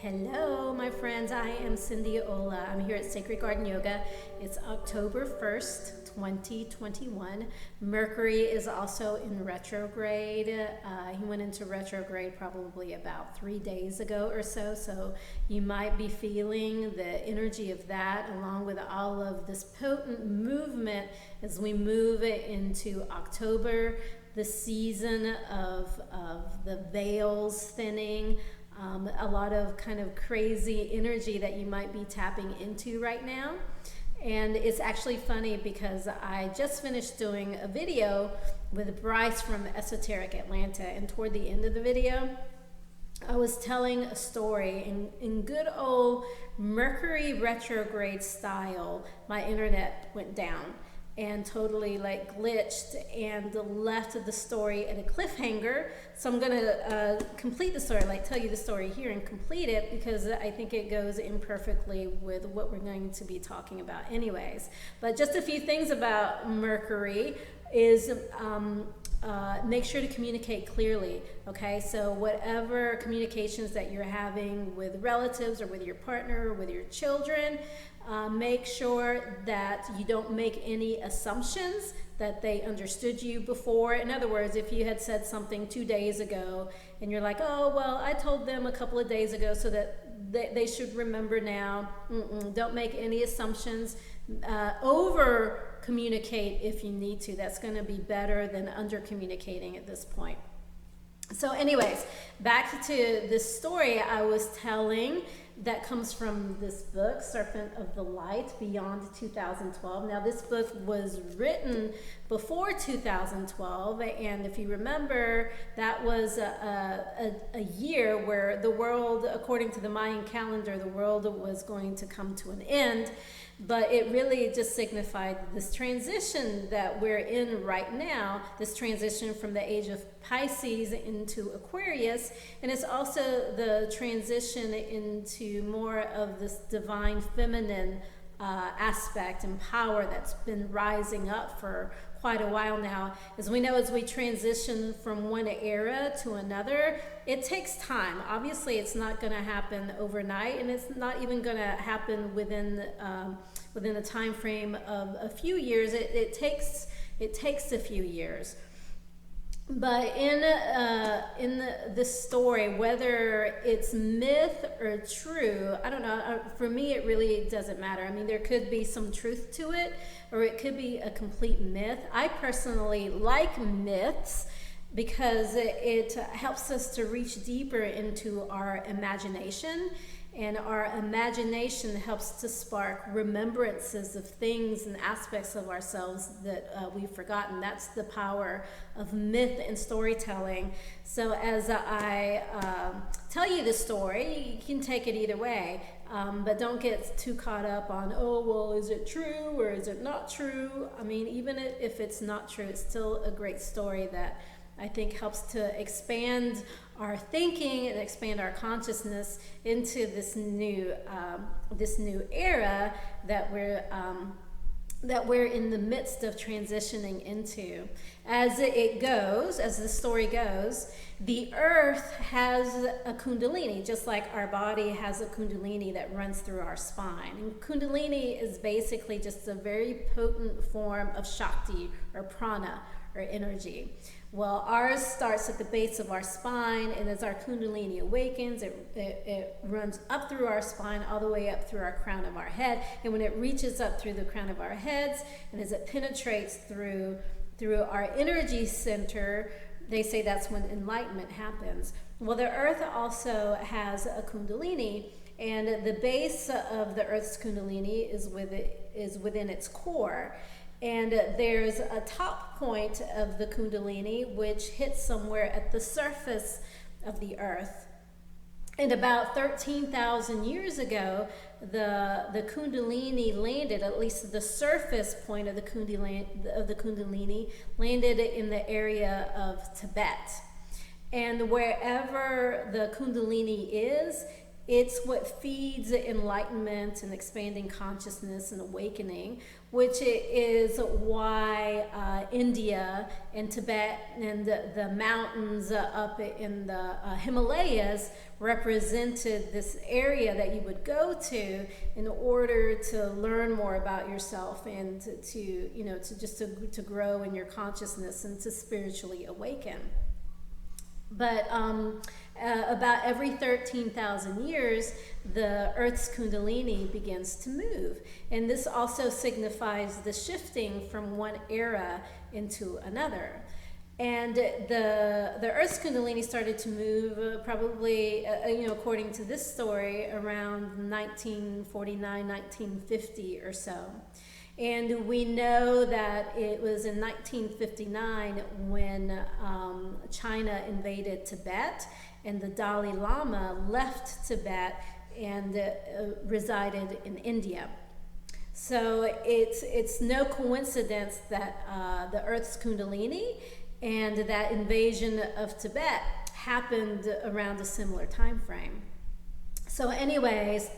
Hello, my friends. I am Cindy Ola. I'm here at Sacred Garden Yoga. It's October 1st, 2021. Mercury is also in retrograde. He went into retrograde probably about 3 days ago or so. So you might be feeling the energy of that along with all of this potent movement as we move into October, the season of the veils thinning. A lot of kind of crazy energy that you might be tapping into right now. And it's actually funny because I just finished doing a video with Bryce from Esoteric Atlanta, and toward the end of the video I was telling a story in good old Mercury retrograde style. My internet went down and totally like glitched and left the story at a cliffhanger. So I'm gonna complete the story, like tell you the story here and complete it, because I think it goes in perfectly with what we're going to be talking about anyways. But just a few things about Mercury is make sure to communicate clearly, okay? So whatever communications that you're having with relatives or with your partner or with your children, make sure that you don't make any assumptions that they understood you before. In other words, if you had said something 2 days ago and you're like, oh, well, I told them a couple of days ago so that they should remember now. Don't make any assumptions. Over communicate if you need to. That's going to be better than under communicating at this point. So anyways, back to this story I was telling that comes from this book, Serpent of the Light, Beyond 2012. Now, this book was written before 2012, and if you remember, that was a year where the world, according to the Mayan calendar, the world was going to come to an end. But it really just signified this transition that we're in right now, this transition from the age of Pisces into Aquarius, and it's also the transition into more of this divine feminine aspect and power that's been rising up for quite a while now. As we know, as we transition from one era to another, it takes time. Obviously, it's not going to happen overnight, and it's not even going to happen within a time frame of a few years. It takes a few years. But in this story, whether it's myth or true, I don't know. For me, it really doesn't matter. I mean, there could be some truth to it, or it could be a complete myth. I personally like myths because it helps us to reach deeper into our imagination. And our imagination helps to spark remembrances of things and aspects of ourselves that we've forgotten. That's the power of myth and storytelling. So as I tell you the story, you can take it either way. But don't get too caught up on, oh, well, is it true or is it not true? I mean, even if it's not true, it's still a great story that I think helps to expand our thinking and expand our consciousness into this new era that we're in the midst of transitioning into. As the story goes, the earth has a Kundalini, just like our body has a Kundalini that runs through our spine. And Kundalini is basically just a very potent form of Shakti or prana or energy. Well, ours starts at the base of our spine, and as our Kundalini awakens, it runs up through our spine all the way up through our crown of our head. And when it reaches up through the crown of our heads, and as it penetrates through our energy center, they say that's when enlightenment happens. Well, the earth also has a Kundalini, and the base of the earth's Kundalini is within its core. And there's a top point of the Kundalini which hits somewhere at the surface of the earth. And about 13,000 years ago, the Kundalini landed, at least the surface point of the Kundalini landed in the area of Tibet. And wherever the Kundalini is, It's what feeds enlightenment and expanding consciousness and awakening, which is why India and Tibet and the mountains up in the Himalayas represented this area that you would go to in order to learn more about yourself and to grow in your consciousness and to spiritually awaken. But about every 13,000 years, the Earth's Kundalini begins to move. And this also signifies the shifting from one era into another. And the Earth's Kundalini started to move probably, according to this story, around 1949, 1950 or so. And we know that it was in 1959 when China invaded Tibet, and the Dalai Lama left Tibet and resided in India. So it's no coincidence that the Earth's Kundalini and that invasion of Tibet happened around a similar time frame. So anyways,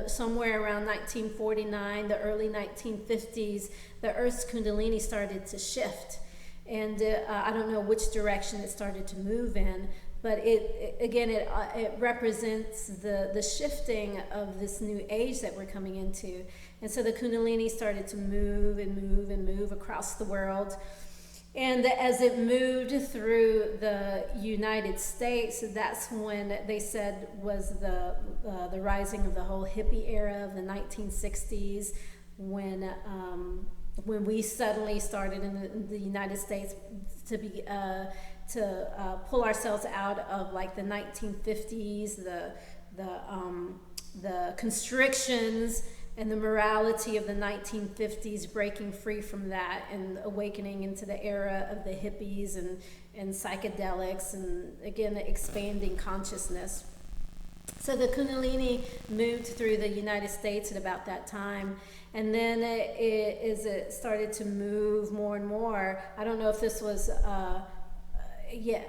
somewhere around 1949, the early 1950s, the Earth's Kundalini started to shift. And I don't know which direction it started to move in, but it represents the shifting of this new age that we're coming into. And so the Kundalini started to move and move and move across the world. And as it moved through the United States, that's when they said was the rising of the whole hippie era of the 1960s, when we suddenly started in the United States to pull ourselves out of like the 1950s, the constrictions and the morality of the 1950s, breaking free from that and awakening into the era of the hippies and psychedelics, and again, expanding consciousness. So the Kundalini moved through the United States at about that time, and then it started to move more and more. I don't know if this was, it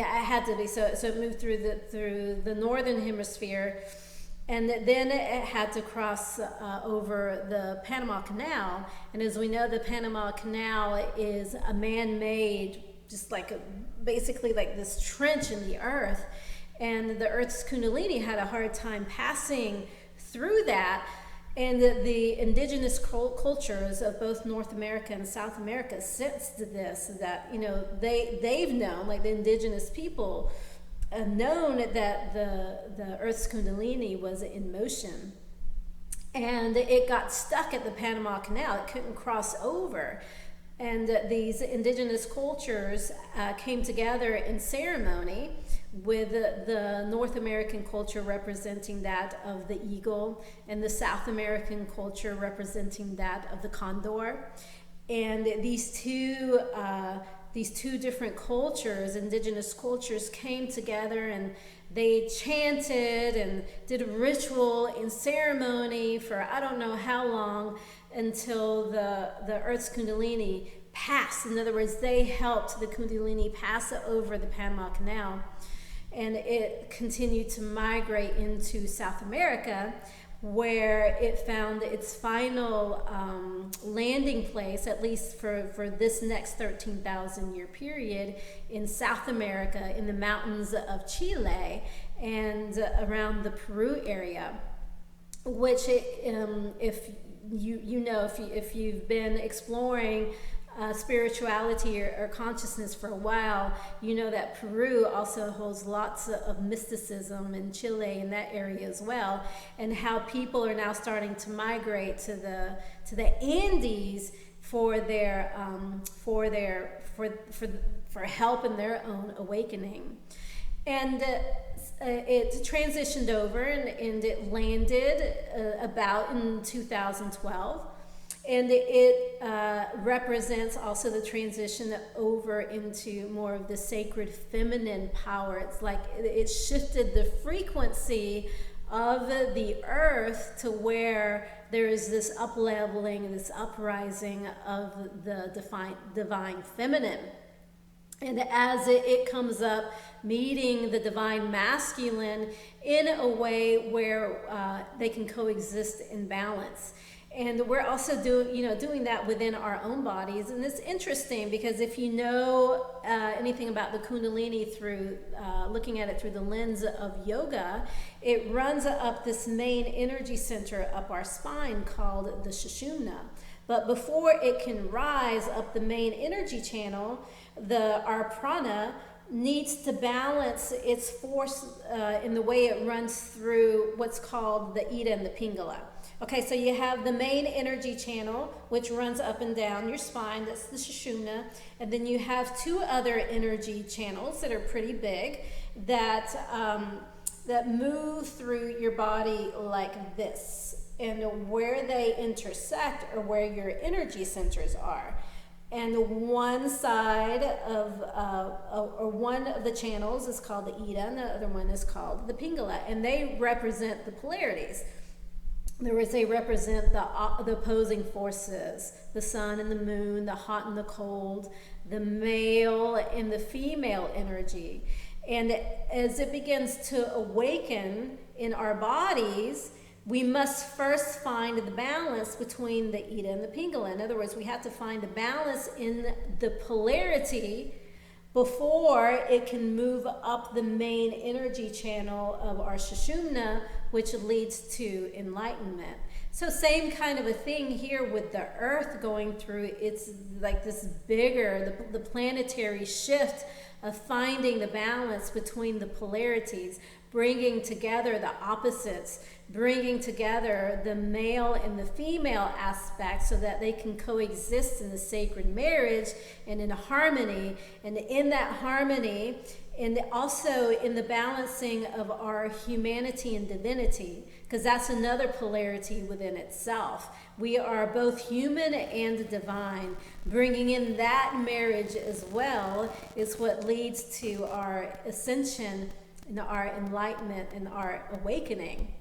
had to be. So it moved through the northern hemisphere. And then it had to cross over the Panama Canal. And as we know, the Panama Canal is a man-made, just like basically like this trench in the earth. And the Earth's Kundalini had a hard time passing through that. And the indigenous cultures of both North America and South America sensed this, that, they've known, like the indigenous people, known that the Earth's Kundalini was in motion, and it got stuck at the Panama Canal. It couldn't cross over, and these indigenous cultures came together in ceremony, with the North American culture representing that of the eagle, and the South American culture representing that of the condor. And these two different cultures, indigenous cultures, came together, and they chanted and did a ritual and ceremony for I don't know how long, until the Earth's Kundalini passed. In other words, they helped the Kundalini pass over the Panama Canal, and it continued to migrate into South America, where it found its final landing place, at least for this next 13,000 year period, in South America, in the mountains of Chile and around the Peru area, which if you've been exploring spirituality or consciousness for a while, you know that Peru also holds lots of mysticism, in Chile in that area as well, and how people are now starting to migrate to the Andes for help in their own awakening. And it transitioned over and it landed about in 2012. And it represents also the transition over into more of the sacred feminine power. It's like it shifted the frequency of the earth to where there is this up-leveling, this uprising of the divine feminine. And as it comes up, meeting the divine masculine in a way where they can coexist in balance. And we're also doing that within our own bodies. And it's interesting because if you know anything about the Kundalini through looking at it through the lens of yoga, it runs up this main energy center up our spine called the Sushumna. But before it can rise up the main energy channel, our prana needs to balance its force in the way it runs through what's called the Ida and the Pingala. Okay, so you have the main energy channel, which runs up and down your spine, that's the Sushumna, and then you have two other energy channels that are pretty big that move through your body like this. And where they intersect are where your energy centers are. And one side or one of the channels is called the Ida, and the other one is called the Pingala, and they represent the polarities. They represent the opposing forces, the sun and the moon, the hot and the cold, the male and the female energy. And as it begins to awaken in our bodies, we must first find the balance between the Ida and the Pingala. In other words, we have to find the balance in the polarity before it can move up the main energy channel of our Sushumna, which leads to enlightenment. So same kind of a thing here with the Earth going through. It's like this bigger, the planetary shift of finding the balance between the polarities, bringing together the opposites, bringing together the male and the female aspects so that they can coexist in the sacred marriage and in harmony. And in that harmony, and also in the balancing of our humanity and divinity, because that's another polarity within itself. We are both human and divine. Bringing in that marriage as well is what leads to our ascension and our enlightenment and our awakening.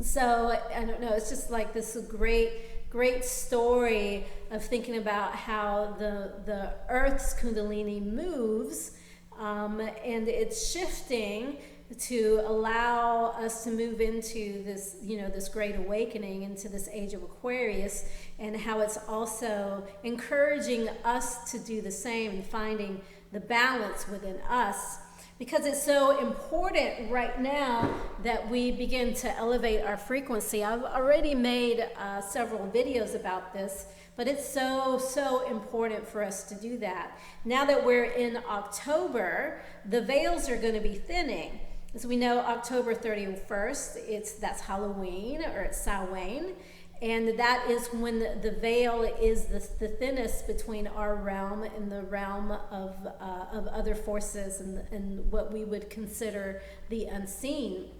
So I don't know, it's just like this great story of thinking about how the Earth's Kundalini moves, and it's shifting to allow us to move into this, this great awakening, into this age of Aquarius, and how it's also encouraging us to do the same and finding the balance within us. Because it's so important right now that we begin to elevate our frequency. I've already made several videos about this, but it's so important for us to do that. Now that we're in October, the veils are going to be thinning. As we know, October 31st, that's Halloween, or it's Samhain. And that is when the veil is the thinnest between our realm and the realm of other forces and what we would consider the unseen.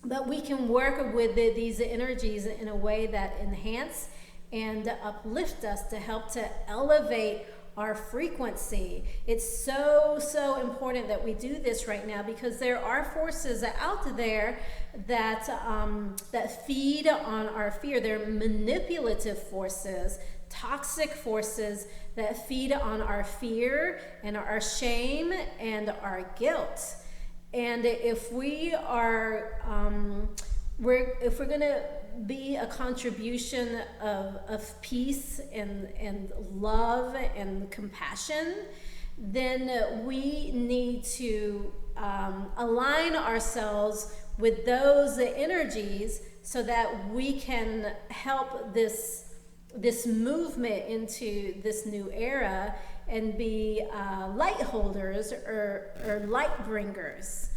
But we can work with these energies in a way that enhance and uplift us to help to elevate our frequency. It's so important that we do this right now, because there are forces out there that feed on our fear. They're manipulative forces, toxic forces that feed on our fear and our shame and our guilt. And if we are if we're gonna be a contribution of peace and love and compassion, then we need to align ourselves with those energies so that we can help this movement into this new era and be light holders or light bringers.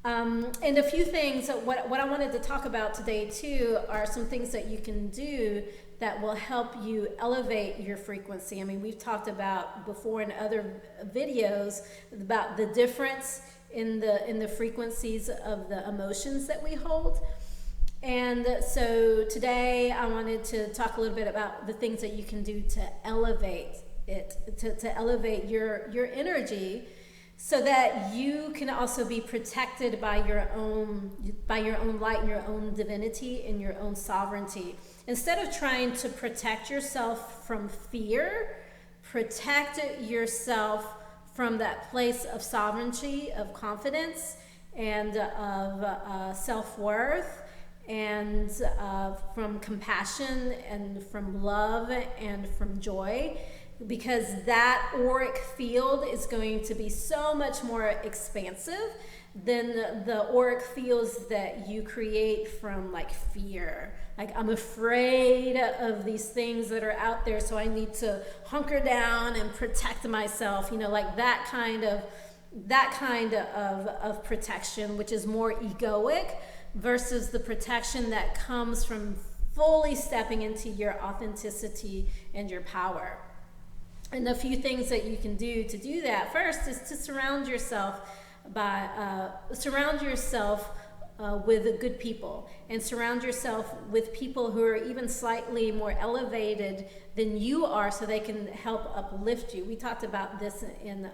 And a few things, what I wanted to talk about today too are some things that you can do that will help you elevate your frequency. I mean, we've talked about before in other videos about the difference in the frequencies of the emotions that we hold. And so today I wanted to talk a little bit about the things that you can do to elevate it, to elevate your energy, so that you can also be protected by your own light and your own divinity and your own sovereignty. Instead of trying to protect yourself from fear, protect yourself from that place of sovereignty, of confidence, and of self-worth, and from compassion, and from love, and from joy, because that auric field is going to be so much more expansive than the auric fields that you create from like fear. Like, I'm afraid of these things that are out there, so I need to hunker down and protect myself, you know, like that kind of protection, which is more egoic, versus the protection that comes from fully stepping into your authenticity and your power. And a few things that you can do to do that, first, is to surround yourself with good people, and surround yourself with people who are even slightly more elevated than you are, so they can help uplift you. We talked about this in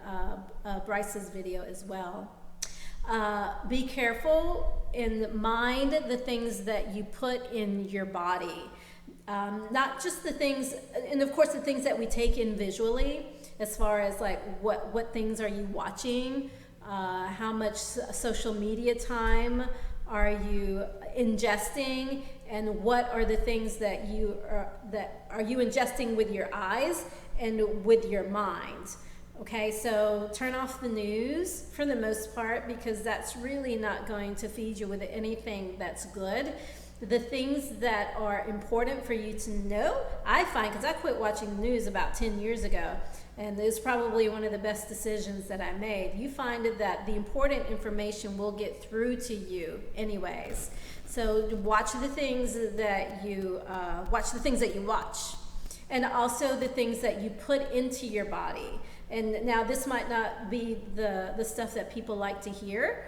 Bryce's video as well. Be careful and mind the things that you put in your body. Not just the things, and of course the things that we take in visually, as far as like what things are you watching, how much social media time are you ingesting, and what are the things that are you ingesting with your eyes and with your mind. Okay, so turn off the news for the most part, because that's really not going to feed you with anything that's good. The things that are important for you to know, I find, because I quit watching the news about 10 years ago, and it's probably one of the best decisions that I made. You find that the important information will get through to you anyways. So watch the things that you watch, and also the things that you put into your body. And now this might not be the stuff that people like to hear,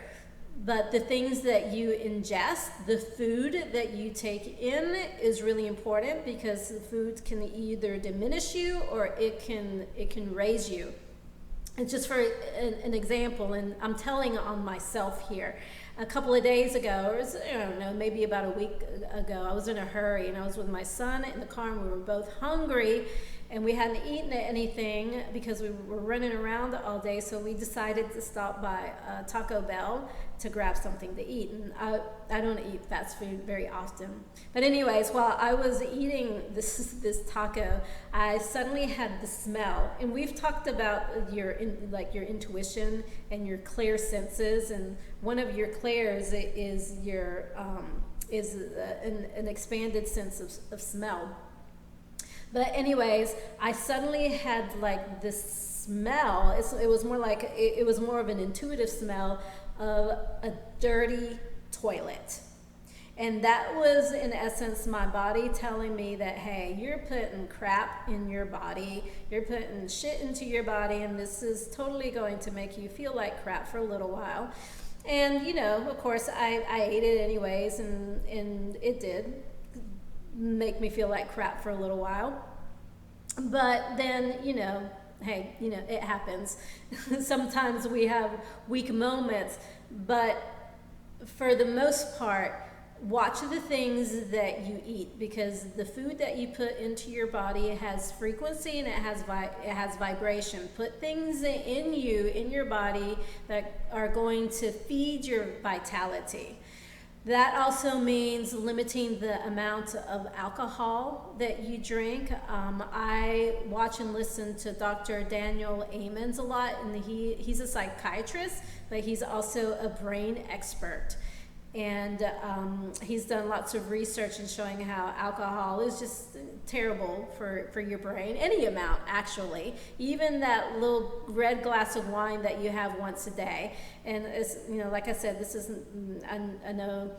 but the things that you ingest, the food that you take in, is really important, because the food can either diminish you or it can raise you. And just for an example, and I'm telling on myself here, a couple of days ago, or I don't know, maybe about a week ago, I was in a hurry, and I was with my son in the car, and we were both hungry, and we hadn't eaten anything because we were running around all day, so we decided to stop by Taco Bell to grab something to eat. And I don't eat fast food very often. But anyways, while I was eating this taco, I suddenly had the smell. And we've talked about your intuition and your clear senses, and one of your clairs is your an expanded sense of smell. But anyways, I suddenly had like this smell. It was more of an intuitive smell of a dirty toilet. And that was, in essence, my body telling me that, hey, you're putting crap in your body, you're putting shit into your body, and this is totally going to make you feel like crap for a little while. And, you know, of course, I ate it anyways, and it did make me feel like crap for a little while. But then, you know, hey, you know, it happens. Sometimes we have weak moments, but for the most part, watch the things that you eat, because the food that you put into your body has frequency and it has vibration. Put things in your body that are going to feed your vitality. That also means limiting the amount of alcohol that you drink. I watch and listen to Dr. Daniel Amens a lot, and he's a psychiatrist, but he's also a brain expert. And he's done lots of research in showing how alcohol is just terrible for your brain. Any amount, actually. Even that little red glass of wine that you have once a day. And it's, you know, like I said, this isn't, I know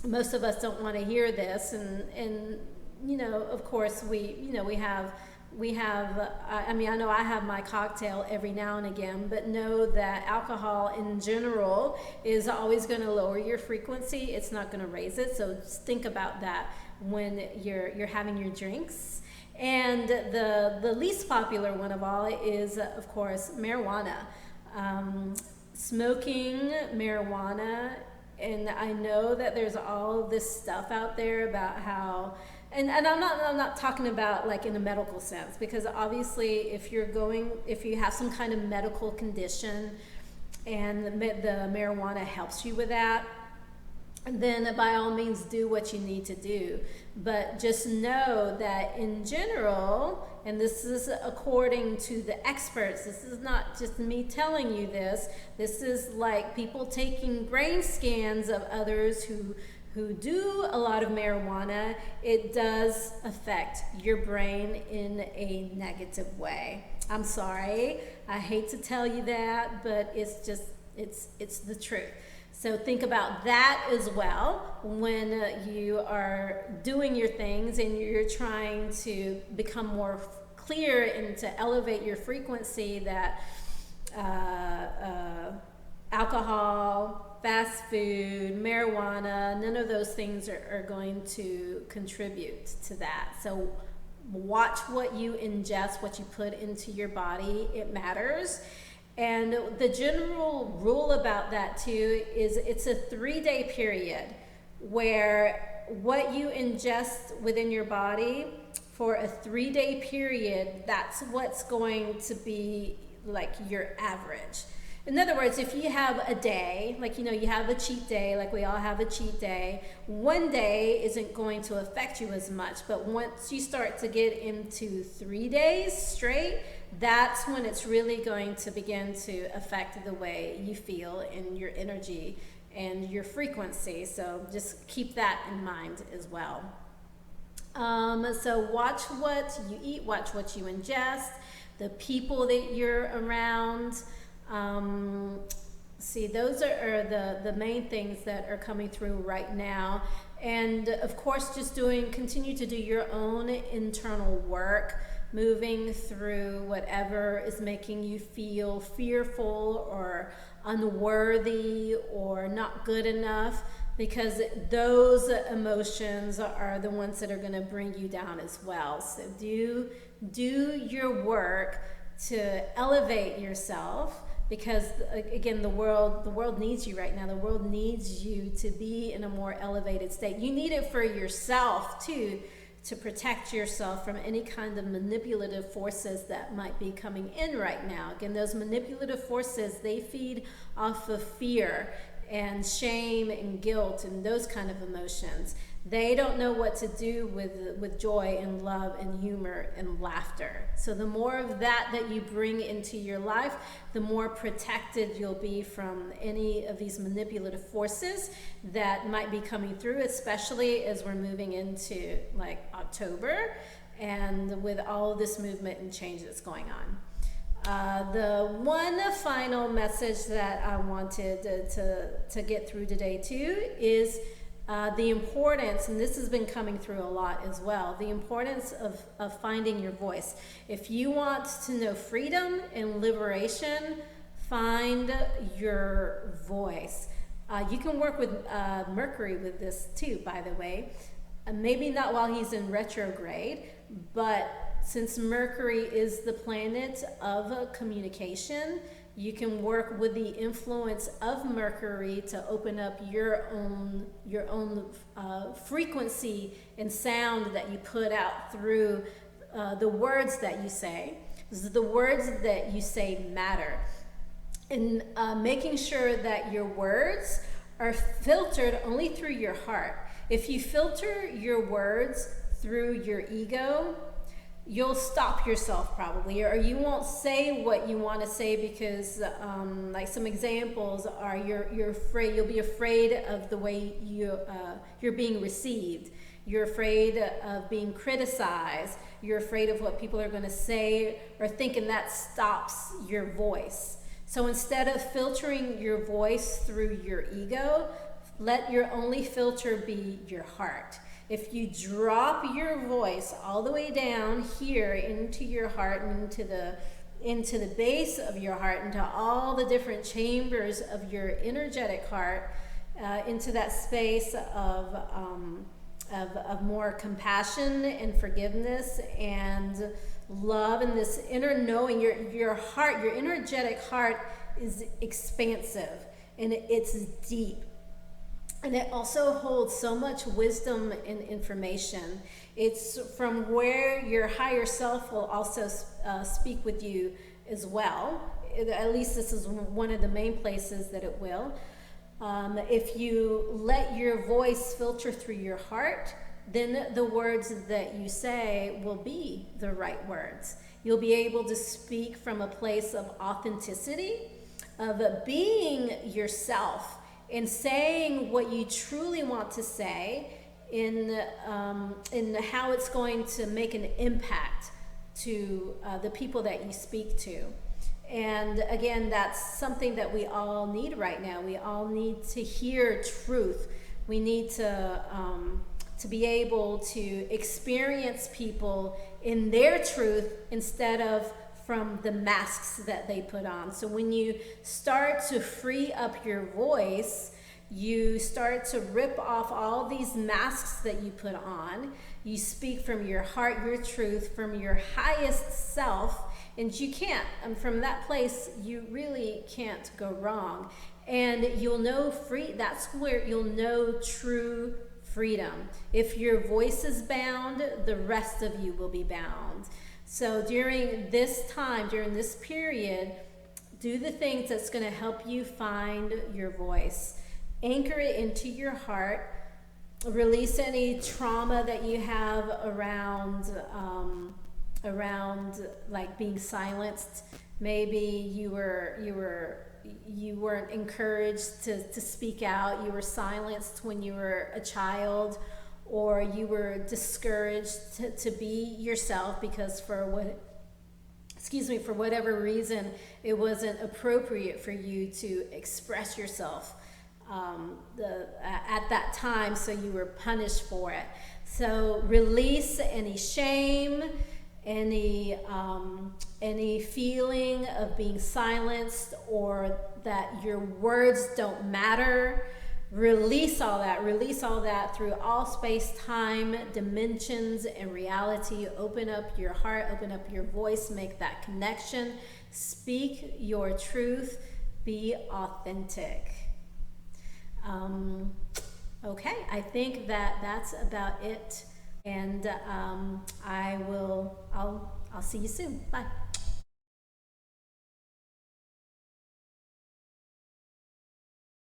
most of us don't want to hear this. And you know, of course, we have, I mean, I know I have my cocktail every now and again, but know that alcohol in general is always going to lower your frequency. It's not going to raise it. So just think about that when you're having your drinks. And the least popular one of all is, of course, marijuana. Smoking marijuana, and I know that there's all this stuff out there about how And I'm not talking about like in a medical sense, because obviously if you have some kind of medical condition and the marijuana helps you with that, then by all means do what you need to do. But just know that in general, and this is according to the experts, this is not just me telling you this is like people taking brain scans of others who do a lot of marijuana. It does affect your brain in a negative way. I'm sorry, I hate to tell you that, but it's just, it's the truth. So think about that as well when you are doing your things and you're trying to become more clear and to elevate your frequency, that alcohol, fast food, marijuana, none of those things are going to contribute to that. So watch what you ingest, what you put into your body. It matters. And the general rule about that too is it's a 3-day period where what you ingest within your body for a 3-day period, that's what's going to be like your average. In other words, if you have a day, like, you have a cheat day, like we all have a cheat day, one day isn't going to affect you as much. But once you start to get into 3 days straight, that's when it's really going to begin to affect the way you feel and your energy and your frequency. So just keep that in mind as well. So watch what you eat, watch what you ingest, the people that you're around. See, those are the main things that are coming through right now. And of course, just continue to do your own internal work, moving through whatever is making you feel fearful or unworthy or not good enough, because those emotions are the ones that are going to bring you down as well. So do your work to elevate yourself, because again, the world needs you right now. The world needs you to be in a more elevated state. You need it for yourself too, to protect yourself from any kind of manipulative forces that might be coming in right now. Again, those manipulative forces, they feed off of fear and shame and guilt and those kind of emotions. They don't know what to do with joy and love and humor and laughter. So the more of that you bring into your life, the more protected you'll be from any of these manipulative forces that might be coming through, especially as we're moving into like October and with all of this movement and change that's going on. The one final message that I wanted to get through today too is the importance, and this has been coming through a lot as well, the importance of finding your voice. If you want to know freedom and liberation, find your voice. You can work with Mercury with this too, by the way. Maybe not while he's in retrograde, but since Mercury is the planet of communication, you can work with the influence of Mercury to open up your own frequency and sound that you put out through the words that you say. The words that you say matter. And making sure that your words are filtered only through your heart. If you filter your words through your ego, you'll stop yourself probably, or you won't say what you want to say because like some examples are you're afraid, you'll be afraid of the way you're being received. You're afraid of being criticized. You're afraid of what people are going to say or think, and that stops your voice. So instead of filtering your voice through your ego, let your only filter be your heart. If you drop your voice all the way down here into your heart and into the base of your heart, into all the different chambers of your energetic heart, into that space of more compassion and forgiveness and love, and this inner knowing, your heart, your energetic heart is expansive and it's deep. And it also holds so much wisdom and information. It's from where your higher self will also speak with you as well. At least this is one of the main places that it will. If you let your voice filter through your heart, then the words that you say will be the right words. You'll be able to speak from a place of authenticity, of being yourself, and saying what you truly want to say in how it's going to make an impact to the people that you speak to. And again, that's something that we all need right now. We all need to hear truth. We need to be able to experience people in their truth instead of from the masks that they put on. So when you start to free up your voice, you start to rip off all these masks that you put on. You speak from your heart, your truth, from your highest self, and you can't. And from that place, you really can't go wrong. And you'll know free. That's where you'll know true freedom. If your voice is bound, the rest of you will be bound. So during this time, during this period, do the things that's going to help you find your voice. Anchor it into your heart. Release any trauma that you have around like being silenced. Maybe you weren't encouraged to speak out. You were silenced when you were a child, or you were discouraged to be yourself because for whatever reason it wasn't appropriate for you to express yourself at that time, so you were punished for it. So release any shame, any feeling of being silenced or that your words don't matter. Release all that through all space, time, dimensions, and reality. Open up your heart, open up your voice, make that connection. Speak your truth, be authentic. Okay, I think that's about it. And I'll see you soon. Bye.